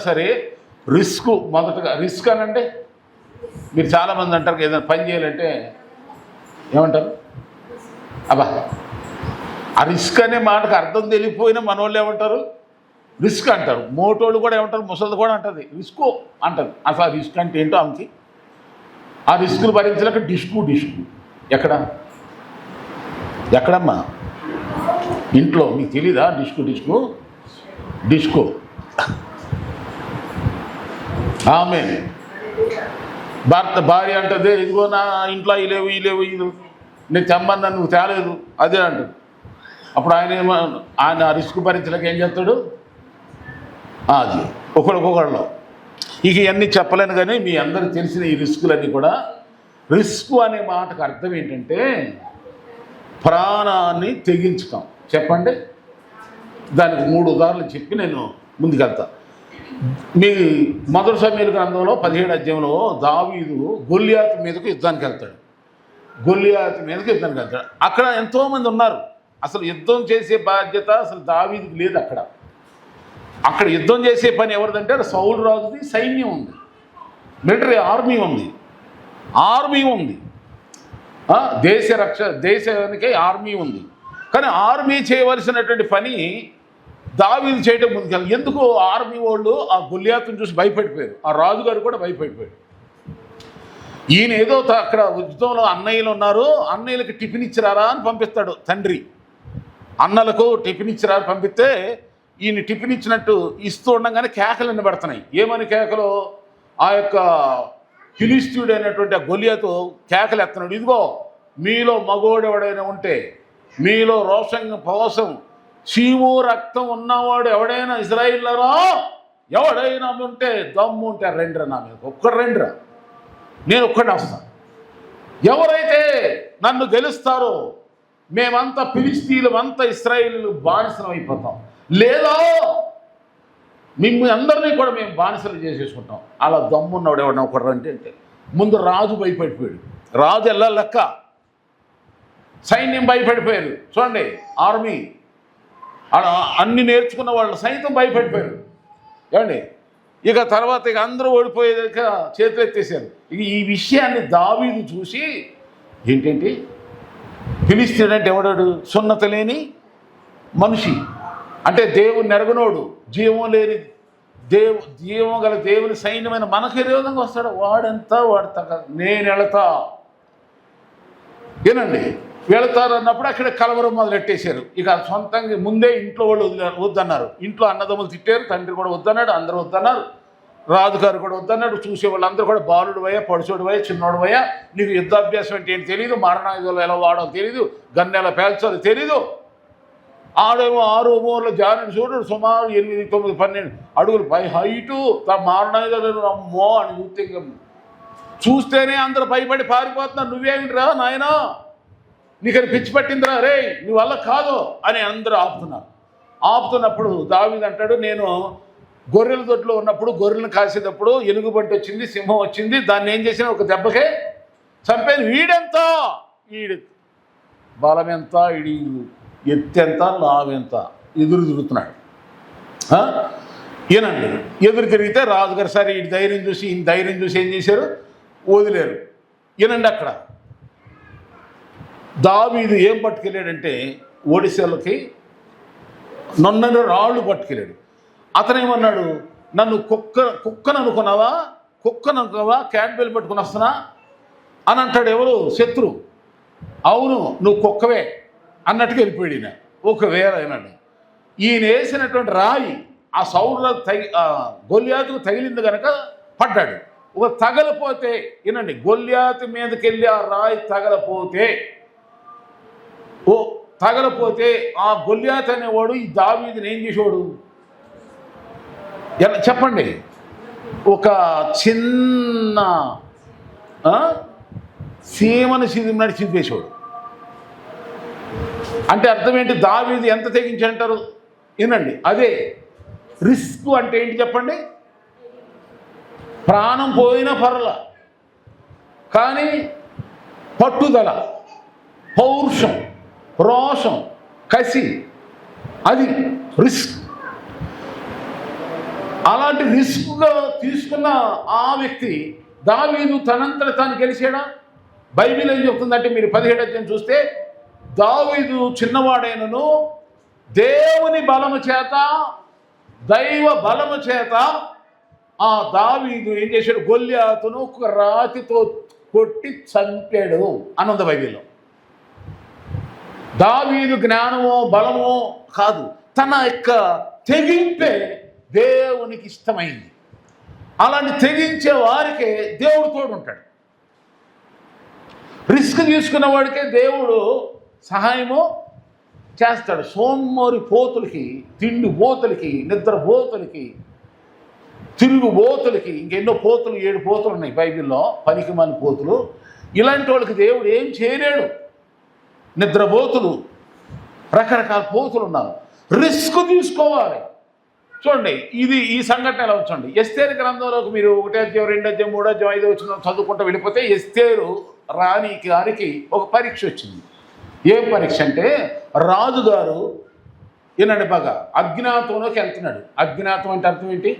సరే రిస్క్ మొదటగా రిస్క్ అనంటే మీరు చాలామంది అంటారు ఏదైనా పని చేయాలంటే ఏమంటారు అబ్బా ఆ రిస్క్ అనే మాటకు అర్థం తెలియపోయినా మనోళ్ళు ఏమంటారు రిస్క్ అంటారు. మోటోళ్ళు కూడా ఏమంటారు, ముసలిది కూడా అంటుంది రిస్క్ అంటారు. అసలు ఆ రిస్క్ అంటే ఏంటో ఆమెకి ఆ రిస్కులు భరించలేక డిస్కు ఎక్కడమ్మా ఇంట్లో మీకు తెలీదా డిస్కు ఆమె భార్య అంటది ఇదిగో నా ఇంట్లో ఈ లేవు నేను తెమ్మన్నా నువ్వు తేలేదు అదే అంటాడు. అప్పుడు ఆయన రిస్క్ భరించలేక ఏం చేస్తాడు అది ఒకళ్ళలో ఇక ఇవన్నీ చెప్పలేను. కానీ మీ అందరికి తెలిసిన ఈ రిస్కులన్నీ కూడా రిస్క్ అనే మాటకు అర్థం ఏంటంటే ప్రాణాన్ని తెగించటం. చెప్పండి, దానికి 3 ఉదాహరణలు చెప్పి నేను ముందుకెళ్తా. మీ మొదటి సమూయేలు గ్రంథంలో 17వ అధ్యాయంలో దావీదు గొల్లియాతు మీదకు యుద్ధానికి వెళ్తాడు. అక్కడ ఎంతోమంది ఉన్నారు. అసలు యుద్ధం చేసే బాధ్యత అసలు దావీదుకి లేదు. అక్కడ యుద్ధం చేసే పని ఎవరిదంటే సౌలు రాజుది సైన్యం ఉంది, మిలిటరీ ఆర్మీ ఉంది. దేశానికి ఆర్మీ ఉంది. కానీ ఆర్మీ చేయవలసినటువంటి పని దావీదు చేయడం ముందుకెళ్ళి ఎందుకు ఆర్మీ వాళ్ళు ఆ గొల్లియాతుని చూసి భయపడిపోయారు. ఆ రాజుగారు కూడా భయపడిపోయారు. ఈయన ఏదో అక్కడ యుద్ధంలో అన్నయ్యలు ఉన్నారు, అన్నయ్యలకి టిఫిన్ ఇచ్చిరారా అని పంపిస్తాడు తండ్రి. అన్నలకు టిఫిన్ ఇచ్చిరా అని పంపిస్తే ఈయన టిఫిన్ ఇచ్చినట్టు ఇస్తూ ఉండగానే కేకలు వినబడుతున్నాయి. ఏమని కేకలు? ఆ యొక్క ఫిలిష్తీయుడు అయినటువంటి ఆ గొల్లియాతు కేకలు ఎత్తనాడు, ఇదిగో మీలో మగోడు ఎవడైనా ఉంటే, మీలో రోషం పవసం చీము రక్తం ఉన్నవాడు ఎవడైనా ఇజ్రాయిల్లో ఎవడైనా ఉంటే దమ్ము ఉంటే రెండ్రా, నా మీద ఒక్కడు రెండ్రా, నేను ఒక్కడే వస్తాను. ఎవరైతే నన్ను గెలుస్తారో మేమంతా ఫిలిష్తీయులమంతా ఇశ్రాయేలు బానిసలం అయిపోతాం, లేదా మిమ్మల్ని అందరినీ కూడా మేము బానిసలు చేసేసుకుంటాం. అలా దమ్మున్నాడు ఎవడన్నా ఒకడు అంటే ముందు రాజు భయపడిపోయాడు. రాజు ఎలా లెక్క, సైన్యం భయపడిపోయారు. చూడండి, ఆర్మీ అన్ని నేర్చుకున్న వాళ్ళు సైతం భయపడిపోయారు. ఏమండి, ఇక తర్వాత ఇక అందరూ ఓడిపోయేదాక చేతులు ఎత్తేసారు. ఇక ఈ విషయాన్ని దావీదు చూసి ఏంటంటే ఫిలిష్తీయుడు అంటే ఎవడాడు? సున్నత లేని మనిషి, అంటే దేవుని ఎరగనోడు, జీవం లేని జీవం గల దేవుని సైన్యమైన మనకు ఏ విధంగా వస్తాడు? వాడంతా నేను వెళతా. ఏనండి, వెళతారు అన్నప్పుడు అక్కడ కలవరం మొదలెట్టేశారు. ఇక సొంతంగా ముందే ఇంట్లో వాళ్ళు వద్దన్నారు. ఇంట్లో అన్నదమ్ములు తిట్టారు, తండ్రి కూడా వద్దన్నాడు, అందరూ వద్దన్నారు, రాజుగారు కూడా వద్దన్నాడు. చూసేవాళ్ళు అందరూ కూడా బాలుడు వయ్యా, పడుచోడు వయ్యా, చిన్నోడు వయ్యా, నీకు యుద్ధాభ్యాసం అంటే ఏంటి తెలియదు, మారణాయుధాలు ఎలా వాడాలో తెలియదు, గన్ను ఎలా పేల్చాలో తెలీదు. ఆడేమో 6 మూరల జారిని చూడు, సుమారు 8, 9, 12 అడుగులు పై హైటు, మారణాయుధాలు అమ్మో అని చూస్తేనే అందరూ భయపడి పారిపోతున్నారు. నువ్వేమిటిరా నాయనా, నీకని పిచ్చి పట్టిందిరా రే, నీ వల్ల కాదు అని అందరూ ఆపుతున్నప్పుడు దావీదు అంటాడు, నేను గొర్రెల దొడ్లో ఉన్నప్పుడు, గొర్రెలను కాసేటప్పుడు ఎలుగుబంటి వచ్చింది, సింహం వచ్చింది, దాన్ని ఏం చేసిన ఒక దెబ్బకే చంపేది. వీడెంత, వీడి బలం ఎంత, వీడి ఎత్తెంత, లావెంత, ఎదురు తిరుగుతున్నాడు. ఈయనండి ఎదురు తిరిగితే రాజుగారు సరే ఈయన ధైర్యం చూసి ఏం చేశారు, వదిలేరు. ఈయనండి అక్కడ దావీదు ఏం పట్టుకెళ్ళాడంటే ఒడిశాలకి నొన్నని రాళ్ళు పట్టుకెళ్ళాడు. అతనేమన్నాడు, నన్ను కుక్కను అనుకున్నావా, క్యాట్బెల్ పట్టుకుని వస్తున్నా అని అంటాడు. ఎవరు? శత్రువు. అవును నువ్వు కుక్కవే అన్నట్టుగా వెళ్ళిపోయాడు ఈయన. ఒకవేళ ఏనండి ఈయన వేసినటువంటి రాయి ఆ సౌరుల గొల్లియాతుకు తగిలింది కనుక పడ్డాడు. ఒక తగలపోతే ఏనండి, గొల్లియాతు మీదకి వెళ్ళి ఆ రాయి తగలపోతే ఆ గొల్లియాతు అనేవాడు ఈ దావీదుని ఏం చేసేవాడు? ఎలా చెప్పండి, ఒక చిన్న సీమను సిదిమినాడు, చింపేసేవాడు. అంటే అర్థం ఏంటి? దావీదు ఎంత తెగించి అంటారు వినండి. అదే రిస్క్ అంటే ఏంటి చెప్పండి? ప్రాణం పోయినా పర్ల, కానీ పట్టుదల, పౌరుషం, రోషం, కసి, అది రిస్క్. అలాంటి రిస్క్గా తీసుకున్న ఆ వ్యక్తి దావీదు తనంతట తాను గెలిచాడా? బైబిల్ ఏం చెప్తుందంటే మీరు 17వ అధ్యాయం చూస్తే దావీదు చిన్నవాడైనను దేవుని బలము చేత దైవ బలము చేత ఆ దావీదు ఏం చేశాడు? గొల్యాతును ఒక రాతితో కొట్టి చంపాడు అని ఉంది బైబిల్లో. దావీదు జ్ఞానమో బలమో కాదు, తన యొక్క తెగింపే దేవునికి ఇష్టమైంది. అలాంటి తెగించే వారికే దేవుడు తోడు ఉంటాడు. రిస్క్ తీసుకున్న వాడికే దేవుడు సహాయము చేస్తాడు. సోమరి పోతులకి, తిండి పోతులకి, నిద్ర పోతులకి, తిరుగు పోతులకి, ఇంకెన్నో పోతులు 7 పోతులు ఉన్నాయి బైబిల్లో, పనికిమాలిన పోతులు. ఇలాంటి వాళ్ళకి దేవుడు ఏం చేయలేడు. నిద్రపోతులు, రకరకాల పోతులు ఉన్నారు. రిస్క్ తీసుకోవాలి. చూడండి, ఈ సంఘటన ఎలా వచ్చండి. ఎస్తేరు గ్రంథంలోకి మీరు 1వ అధ్యాయం, 2వ అధ్యాయం, 3వ అధ్యాయం, 5వ వచనం చదువుకుంటూ వెళ్ళిపోతే ఎస్తేరు రాణి గారికి ఒక పరీక్ష వచ్చింది. ఏం పరీక్ష అంటే, రాజుగారు ఈయనండి బాగా అజ్ఞాతంలోకి వెళ్తున్నాడు. అజ్ఞాతం అంటే అర్థం ఏంటి?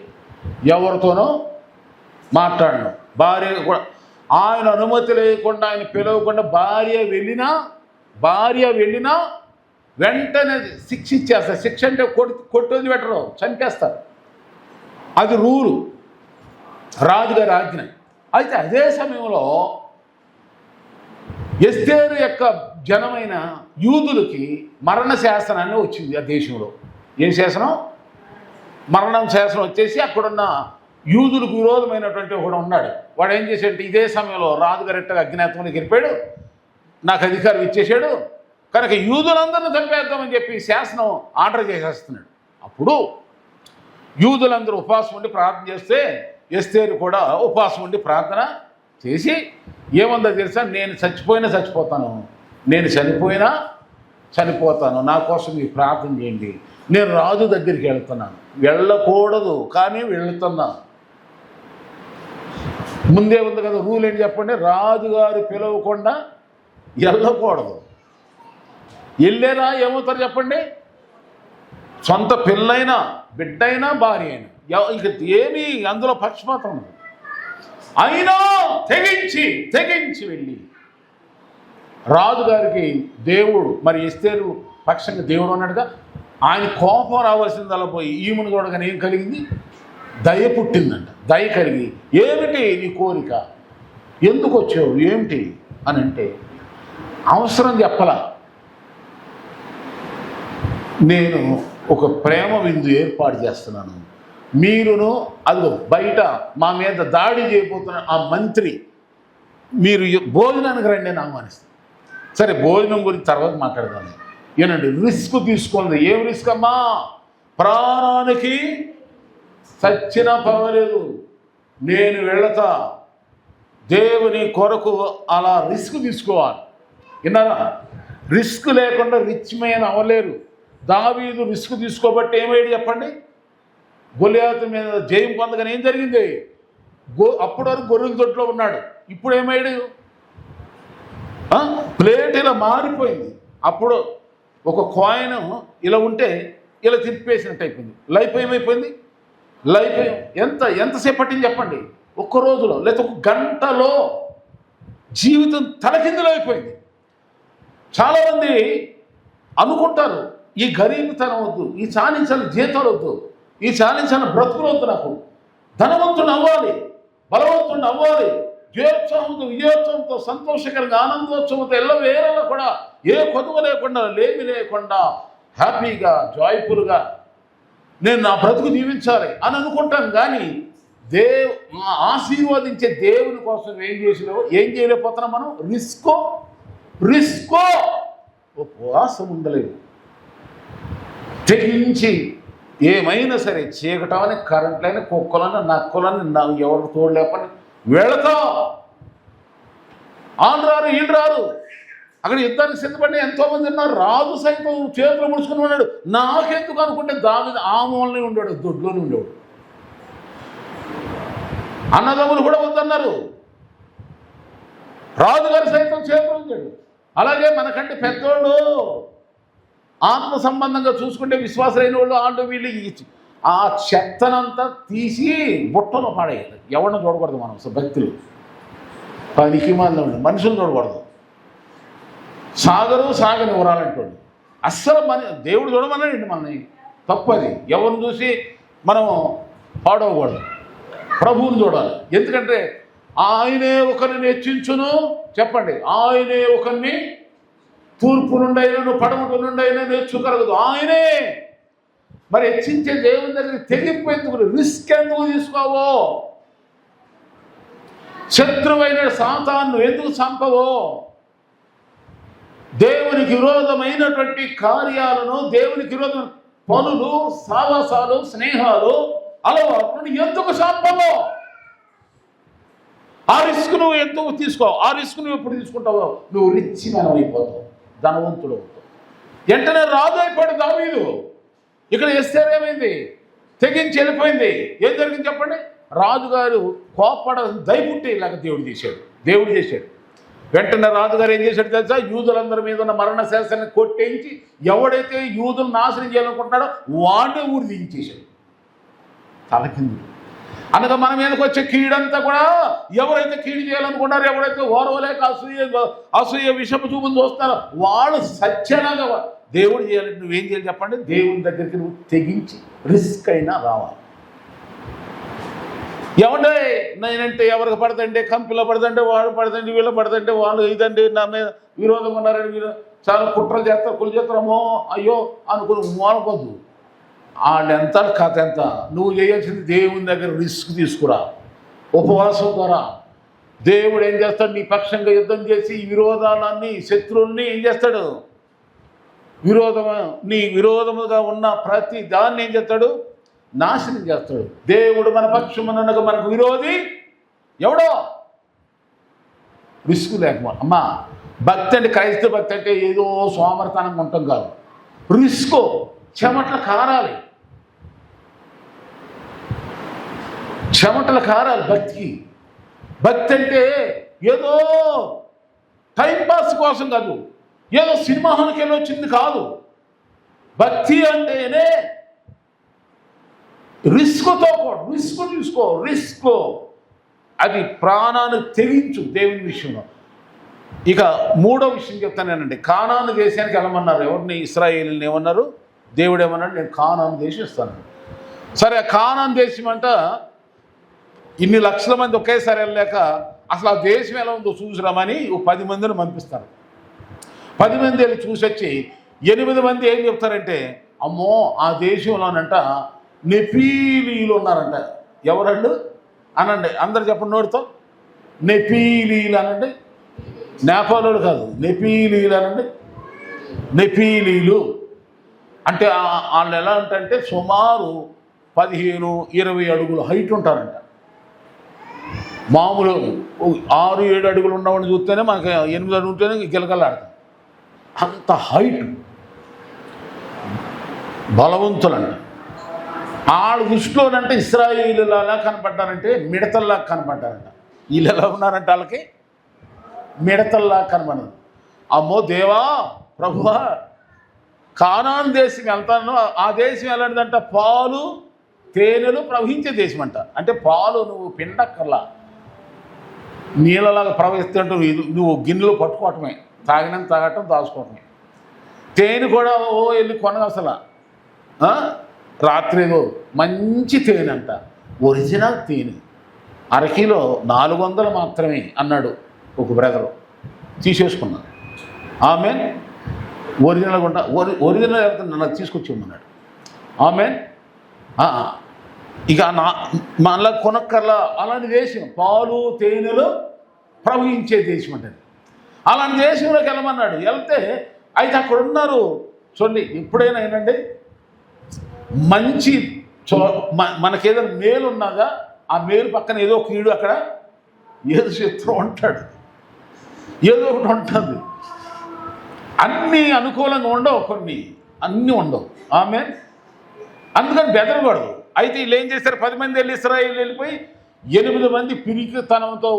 ఎవరితోనో మాట్లాడను. భార్య కూడా ఆయన అనుమతి లేకుండా, ఆయన పిలవకుండా భార్య వెళ్ళినా వెంటనే శిక్ష ఇచ్చేస్తారు. శిక్ష అంటే కొట్టేది పెట్టరు, చంపేస్తారు. అది రూలు, రాజుగారి ఆజ్ఞ. అయితే అదే సమయంలో ఎస్తేరు యొక్క జనమైన యూదులకి మరణ శాసనాన్ని వచ్చింది ఆ దేశంలో. ఏం శాసనం? మరణం శాసనం వచ్చేసి అక్కడున్న యూదులకు విరోధమైనటువంటి ఒకడు ఉన్నాడు. వాడు ఏం చేశాడంటే ఇదే సమయంలో రాజుగారెట్టగా అజ్ఞాతంలోకి వెళ్ళిపోయాడు, నాకు అధికారం ఇచ్చేసాడు కనుక యూదులందరినీ చంపేద్దామని చెప్పి శాసనం ఆర్డర్ చేసేస్తున్నాడు. అప్పుడు యూదులందరూ ఉపవాసం ఉండి ప్రార్థన చేస్తే ఎస్తేరు కూడా ఉపవాసం ఉండి ప్రార్థన చేసి ఏముందో తెలుసా, నేను చచ్చిపోతాను, నేను చనిపోతాను, నా కోసం మీరు ప్రార్థన చేయండి, నేను రాజు దగ్గరికి వెళ్తున్నాను, వెళ్ళకూడదు కానీ వెళ్తున్నాను. ముందే ఉంది కదా రూల్ ఏంటి చెప్పండి, రాజుగారు పిలవకుండా వెళ్ళకూడదు. వెళ్ళేరా ఏమవుతారు చెప్పండి? సొంత పిల్లైనా, బిడ్డైనా, భార్య అయినా, ఇక ఏమీ అందులో పక్షపాతం ఉంది. అయినా తెగించి వెళ్ళి రాజుగారికి దేవుడు, మరి ఎస్తేరు పక్షంగా దేవుడు అన్నాడుగా, ఆయన కోపం రావాల్సిందలా పోయి ఈమెను కూడా కానీ ఏం కలిగింది? దయ పుట్టిందంట. దయ కలిగి, ఏమిటి నీ కోరిక, ఎందుకు వచ్చావు, ఏమిటి అని అంటే అవసరం చెప్పలా, నేను ఒక ప్రేమ విందు ఏర్పాటు చేస్తున్నాను, మీరును అదిగో బయట మా మీద దాడి చేయబోతున్న ఆ మంత్రి, మీరు భోజనానికి రండి అని ఆహ్వానిస్తాను. సరే భోజనం గురించి తర్వాత మాట్లాడదాం. ఏనండి రిస్క్ తీసుకుంది. ఏం రిస్క్ అమ్మా? ప్రాణానికి చచ్చినా పర్వాలేదు, నేను వెళతా, దేవుని కొరకు అలా రిస్క్ తీసుకోవాలి. విన్నారా? రిస్క్ లేకుండా రిచ్ మ్యాన్ అవ్వలేరు. దావీదు రిస్క్ తీసుకోబట్టి ఏమయ్యాడు చెప్పండి? గొలియాతు మీద జయం పొందగానే ఏం జరిగింది? అప్పటి వరకు గొర్రెల దొడ్లో ఉన్నాడు, ఇప్పుడు ఏమయ్యాడు? ప్లేట్ ఇలా మారిపోయింది. అప్పుడు ఒక కాయిన్ ఇలా ఉంటే ఇలా తిప్పేసినట్టు అయిపోయింది. లైఫ్ ఏమైపోయింది? లైఫ్ ఎంతసేపు పట్టింది చెప్పండి? ఒక్క రోజులో లేదా ఒక గంటలో జీవితం తలకిందులో అయిపోయింది. చాలామంది అనుకుంటారు ఈ గరీబుతనం వద్దు, ఈ చాలించిన జీతాలు వద్దు, ఈ చాలించిన బ్రతుకులు వద్దు, నాకు ధనవంతుడు అవ్వాలి, బలవంతుడు అవ్వాలి, జయోత్సవంతో, విజయోత్సవంతో, సంతోషకరంగా, ఆనందోత్సవంతో, ఎల్లవేళలా కూడా ఏ కొదువ లేకుండా, లేమి లేకుండా, హ్యాపీగా, జాయ్ఫుల్గా నేను నా బ్రతుకు జీవించాలి అని అనుకుంటాను. కానీ ఆశీర్వదించే దేవుని కోసం ఏం చేయలేకపోతున్నాం మనం? రిస్కో ఉపవాసం ఉండలేదు. తెగించి ఏమైనా సరే చీకటమని, కరెంట్లని, కుక్కలని, నక్కలని, ఎవరికి తోడు లేపని వెళతా. వాళ్ళు రారు, వీళ్ళు రారు. అక్కడ యుద్ధానికి సిద్ధపడి ఎంతోమంది ఉన్నారు. రాజు సైతం చేతులు ముడుచుకుని ఉన్నాడు. నాకెందుకు అనుకుంటే దావీదు ఆ మూలనే ఉండేవాడు, దొడ్లోనే ఉండేవాడు. అన్నదమ్ములు కూడా వద్దన్నారు. రాజుగారు సైతం చేతులు ఉంచాడు. అలాగే మనకంటే పెద్దోళ్ళు, ఆత్మ సంబంధంగా చూసుకుంటే విశ్వాసమైన వాళ్ళు, వీళ్ళు ఆ చెత్తనంతా తీసి బుట్టలో పాడేయాలి. ఎవరిని చూడకూడదు మనం అసలు భక్తులు, పనికి మంది మనుషులు చూడకూడదు. సాగని ఊరాలంటోడు అస్సలు దేవుడు చూడమన్నాడండి మనల్ని, తప్పది. ఎవరిని చూసి మనం పాడవకూడదు, ప్రభువుని చూడాలి. ఎందుకంటే ఆయనే ఒకరిని హెచ్చించును, చెప్పండి, ఆయనే ఒకరిని తూర్పు నుండి అయినా పడమటి నుండి అయినా నేర్చుకోగలదు ఆయనే. మరి హెచ్చించే దేవుని దగ్గర తెగింపు ఎందుకు, రిస్క్ ఎందుకు తీసుకోవో? శత్రువైన సాతాను ఎందుకు చంపవో? దేవునికి విరోధమైనటువంటి కార్యాలను, దేవునికి విరోధమైన పనులు, సావాసాలు, స్నేహాలు, అలవాట్లు ఎందుకు చంపవో? ఆ రిస్క్ నువ్వు ఎందుకు తీసుకో? ఆ రిస్క్ నువ్వు ఎప్పుడు తీసుకుంటావో నువ్వు రిచ్ మ్యాన్ అయిపోతావు, ధనవంతుడు అవుతావు. వెంటనే రాజు అయిపోయాడు దావీదు. ఇక్కడ ఎస్తేర్ ఏమైంది? తెగించి వెళ్ళిపోయింది. ఏం జరిగింది చెప్పండి? రాజుగారు కోపడ దయపుట్టి ఇలాగ దేవుడు చేశాడు. వెంటనే రాజుగారు ఏం చేశాడు తెలుసా? యూదులందరి మీద ఉన్న మరణ శాసనాన్ని కొట్టేయించి ఎవడైతే యూదులు నాశనం చేయాలనుకుంటున్నాడో వాడినే ఊరి దించేశాడు తలకిందులు. అనగా మన మీదకి వచ్చే కీడంతా కూడా ఎవరైతే కీడు చేయాలనుకుంటారో, ఎవరైతే ఓర్వలేక అసూయ విషపు చూపులు చూస్తారో వాళ్ళు సత్యనాగా దేవుడు చేయాలంటే నువ్వేం చేయాలి చెప్పండి? దేవుని దగ్గరికి నువ్వు తెగించి రిస్క్ అయినా రావాలి. ఎవడే నేనంటే ఎవరికి పడతంటే, కంపెనీలో పడతంటే వాడు పడతండి, వీళ్ళు పడతంటే వాళ్ళు, ఇదండి నా మీద విరోధం ఉన్నారని వీళ్ళు చాలా కుట్రలు చేస్తారు, కుళ్ళు చేస్తారమ్మో అయ్యో అనుకుని మోనకొద్దు. వాళ్ళెంత కథ ఎంత. నువ్వు చేయాల్సింది దేవుని దగ్గర రిస్క్ తీసుకురా, ఉపవాసం ద్వారా. దేవుడు ఏం చేస్తాడు? నీ పక్షంగా యుద్ధం చేసి ఈ విరోధాలన్నీ, శత్రువుల్ని ఏం చేస్తాడు? నీ విరోధముగా ఉన్న ప్రతి దాన్ని ఏం చేస్తాడు? నాశనం చేస్తాడు. దేవుడు మన పక్షమునగా మనకు విరోధి ఎవడో? రిస్క్ లేకపోతే అమ్మా, భక్తి అంటే, క్రైస్తవ భక్తి అంటే ఏదో సోమరతనంగా ఉంటాం కాదు. రిస్క్, చెమటలు కారాలి, చెమటలు కారాలి భక్తికి. భక్తి అంటే ఏదో టైంపాస్ కోసం కాదు, ఏదో సినిమా హాల్కి వెళ్ళి వచ్చింది కాదు. భక్తి అంటేనే రిస్క్తో తీసుకో, రిస్క్. అది ప్రాణాన్ని తెగించు దేవుని విషయంలో. ఇక మూడో విషయం చెప్తానేనండి. కానాను దేశానికి వెళ్ళమన్నారు. ఎవరిని? ఇశ్రాయేలుని. ఏమన్నారు? దేవుడు ఏమన్నాడు? నేను కానాను దేశం ఇస్తాను. సరే, ఆ కానాను దేశం అంట ఇన్ని లక్షల మంది ఒకేసారి వెళ్ళలేక అసలు ఆ దేశం ఎలా ఉందో చూసిరామని 10 మందిని పంపిస్తారు. 10 మంది వెళ్ళి చూసొచ్చి 8 మంది ఏం చెప్తారంటే, అమ్మో ఆ దేశంలోనంట నెపీలీలు ఉన్నారంట. ఎవరండు అనండి, అందరు చెప్పండి నోటితో. నెపీలీలు అనండి. నేపాలోళ్ళు కాదు, నెపీలీలు అనండి. నెపీలీలు అంటే వాళ్ళు ఎలా అంటే సుమారు 15-20 అడుగుల హైట్ ఉంటారంట. మామూలు 6-7 అడుగులు ఉన్నవాడిని చూస్తేనే మనకి 8 అడుగులు ఉంటేనే గిలగలాడతాం. అంత హైట్, బలవంతులంట. వాళ్ళ దృష్టిలోనంటే ఇశ్రాయేలులా కనపడ్డారంటే మిడతల్లా కనపడ్డారంట. వీళ్ళు ఎలా ఉన్నారంటే వాళ్ళకి మిడతల్లా కనపడదు. అమ్మో దేవా, ప్రభువా, కానాను దేశం వెళ్తాను. ఆ దేశం ఎలాంటిదంట? పాలు తేనెలు ప్రవహించే దేశం అంట. అంటే పాలు నువ్వు పిండక్కర్లా, నీళ్ళలాగా ప్రవహిస్తుంటే నువ్వు గిన్నెలు పట్టుకోవటమే, తాగినంత తాగటం, దాచుకోవటమే. తేనె కూడా వెళ్ళి కొనగసలా. రాత్రి ఏదో మంచి తేనె అంట, ఒరిజినల్ తేనె, 1/2 కిలో 400 మాత్రమే అన్నాడు ఒక బ్రదరు. తీసేసుకున్నాను. ఆమెన్. ఒరిజినల్గా ఉంటా, ఒరిజినల్ వెళ్తాను నాకు తీసుకొచ్చిమ్మన్నాడు. ఆమెన్. ఇక మళ్ళా కొనక్కర్లా. అలాంటి దేశం, పాలు తేనెలు ప్రవహించే దేశం అంటే అలాంటి దేశంలోకి వెళ్ళమన్నాడు. వెళ్తే అయితే అక్కడ ఉన్నారు చూడండి. ఎప్పుడైనా ఏంటంటే మంచి మనకేదైనా మేలు ఉన్నాగా ఆ మేలు పక్కన ఏదో కీడు, అక్కడ ఏదో శత్రువు ఉంటాడు, ఏదో ఒకటి ఉంటుంది. అన్నీ అనుకూలంగా ఉండవు, కొన్ని అన్నీ ఉండవు. ఆమెన్. అందుకని బెదరకూడదు. అయితే వీళ్ళు ఏం చేశారు? 10 మంది వెళ్ళి ఇశ్రాయేలు వెళ్ళిపోయి 8 మంది పిరికితనంతో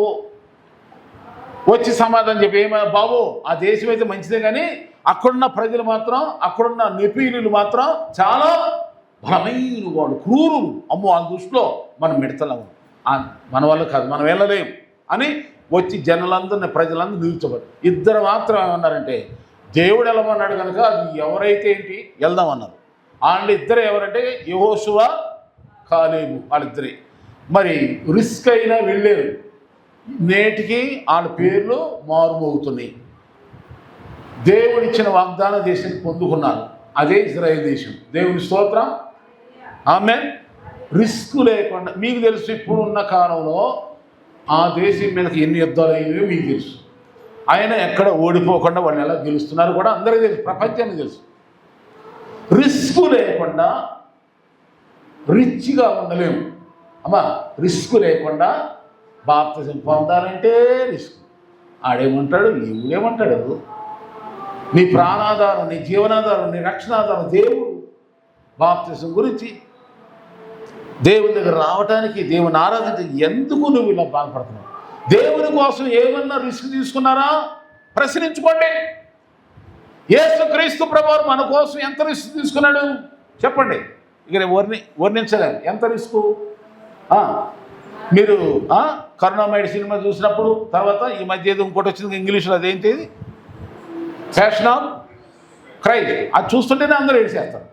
వచ్చి సమాధానం చెప్పి, ఏమైనా బాబు ఆ దేశం అయితే మంచిదే, కానీ అక్కడున్న ప్రజలు మాత్రం, అక్కడున్న నెపీలులు మాత్రం చాలా బలమైన వాడు, క్రూరులు, అమ్మో ఆ దృష్టిలో మనం మిడతలేము, మన వల్ల కాదు, మనం వెళ్ళలేం అని వచ్చి జనులందరినీ ప్రజలందరూ నిల్చోబడి ఇద్దరు మాత్రం ఏమన్నారంటే దేవుడు వెళ్ళమన్నాడు కనుక అది ఎవరైతే ఏంటి వెళ్దామన్నారు. వాళ్ళు ఇద్దరు ఎవరంటే యెహోషువ, కాలేబు, వాళ్ళిద్దరే. మరి రిస్క్ అయినా వెళ్ళారు. నేటికి వాళ్ళ పేర్లు మారుమోగుతున్నాయి. దేవుడిచ్చిన వాగ్దాన దేశాన్ని పొందుకున్నారు. అదే ఇజ్రాయేల్ దేశం. దేవుని స్తోత్రం. ఆమేన్. రిస్క్ లేకుండా మీకు తెలుసు ఇప్పుడున్న కాలంలో ఆ దేశం మీదకి ఎన్ని యుద్ధాలు అయినవి మీకు తెలుసు. ఆయన ఎక్కడ ఓడిపోకుండా వాళ్ళు ఎలా గెలుస్తున్నారు కూడా అందరికీ తెలుసు, ప్రపంచానికి తెలుసు. రిస్క్ లేకుండా రిచ్గా ఉండలేము. అమ్మా రిస్క్ లేకుండా బాప్తిజం పొందాలంటే రిస్క్. ఆడేమంటాడు, ఈవిడేమంటాడు, నీ ప్రాణాధారం, నీ జీవనాధారం, నీ రక్షణాధారం దేవుడు. బాప్తిజం గురించి దేవుని దగ్గర రావడానికి, దేవుని ఆరాధించడానికి ఎందుకు నువ్వు ఇలా బాధపడుతున్నావు? దేవుని కోసం ఏమన్నా రిస్క్ తీసుకున్నారా? ప్రశ్నించుకోండి. యేసుక్రీస్తు ప్రభువు మన కోసం ఎంత రిస్క్ తీసుకున్నాడు చెప్పండి. ఇక వర్ణించలేము ఎంత రిస్క్. మీరు కరుణామయుడు సినిమా చూసినప్పుడు, తర్వాత ఈ మధ్య ఏదో ఇంకోటి వచ్చింది ఇంగ్లీష్లో, అదేంటి ప్యాషన్ ఆఫ్ క్రైస్ట్, అది చూస్తుంటేనే అందరూ ఏడ్చేస్తారు.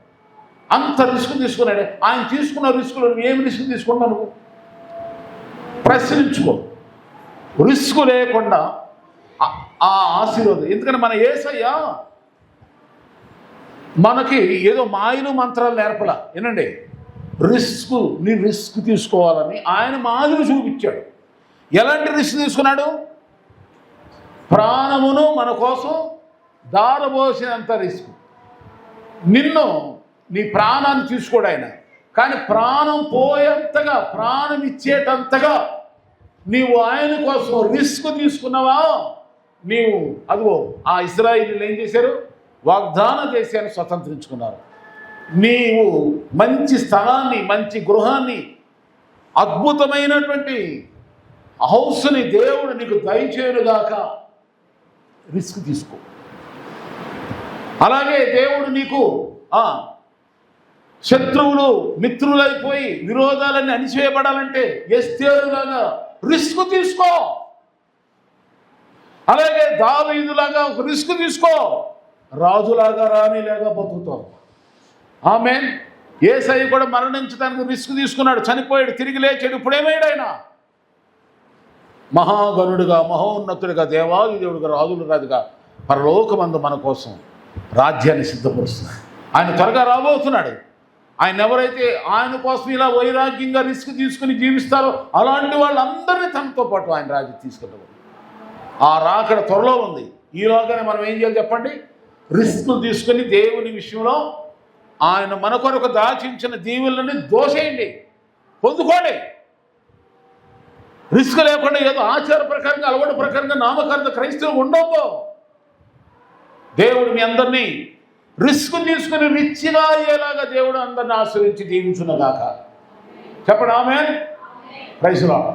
అంత రిస్క్ తీసుకున్నాడు ఆయన. తీసుకున్న రిస్కులో నువ్వు ఏమి రిస్క్ తీసుకున్నావు? నువ్వు ప్రశ్నించుకో. రిస్క్ లేకుండా ఆ ఆశీర్వాదం. ఎందుకంటే మన యేసయ్య మనకి ఏదో మాయలు మంత్రాలు నేర్పలా. ఏనండి, నీ రిస్క్ తీసుకోవాలని ఆయన మాదిరి చూపించాడు. ఎలాంటి రిస్క్ తీసుకున్నాడు? ప్రాణమును మన కోసం దారబోసినంత రిస్క్. నీ ప్రాణాన్ని తీసుకోడు ఆయన, కానీ ప్రాణం పోయేంతగా, ప్రాణం ఇచ్చేటంతగా నీవు ఆయన కోసం రిస్క్ తీసుకున్నావా? నీవు అదిగో ఆ ఇశ్రాయేలీయులు ఏం చేశారు? వాగ్దాన దేశాన్ని స్వతంత్రించుకున్నారు. నీవు మంచి స్థలాన్ని, మంచి గృహాన్ని, అద్భుతమైనటువంటి హౌస్ని దేవుడు నీకు దయచేయునుగాక. రిస్క్ తీసుకో. అలాగే దేవుడు నీకు శత్రువులు మిత్రులైపోయి విరోధాలన్నీ అణిచివేయబడాలంటే ఎస్తేరులాగా రిస్క్ తీసుకో. అలాగే దావీదులాగా ఒక రిస్క్ తీసుకో. రాజులాగా రాణిలాగా బతుకుతావు. ఆమేన్. యేసయ్య కూడా మరణించడానికి రిస్క్ తీసుకున్నాడు, చనిపోయాడు, తిరిగి లేచాడు. ఇప్పుడేమయ్యాడు ఆయన? మహాగణుడిగా, మహోన్నతుడిగా, దేవాది దేవుడిగా, రాజులు రాజుగా పరలోకమందు మన కోసం రాజ్యాన్ని సిద్ధపరుస్తున్నాడు. ఆయన త్వరగా రాబోతున్నాడు. ఆయన ఎవరైతే ఆయన కోసం ఇలా వైరాగ్యంగా రిస్క్ తీసుకుని జీవిస్తారో అలాంటి వాళ్ళందరినీ తనతో పాటు ఆయన రాజ్యం తీసుకెళ్ళవాలి. ఆ రాకడ త్వరలో ఉంది. ఈలోగానే మనం ఏం చేయాలి చెప్పండి? రిస్కులు తీసుకుని దేవుని విషయంలో ఆయన మన కొరకు దాచించిన దీవులని దోసేయండి, పొందుకోండి. రిస్క్ లేకుండా ఏదో ఆచార ప్రకారంగా, అలవాటు ప్రకారంగా నామకార్థ క్రైస్తవులు ఉండవు. దేవుడు మీ అందరినీ రిస్క్ తీసుకుని రిచ్గా అయ్యేలాగా దేవుడు అందరిని ఆశ్రయించి దీవించునుగాక. చెప్పండి ఆమేన్. Praise lord.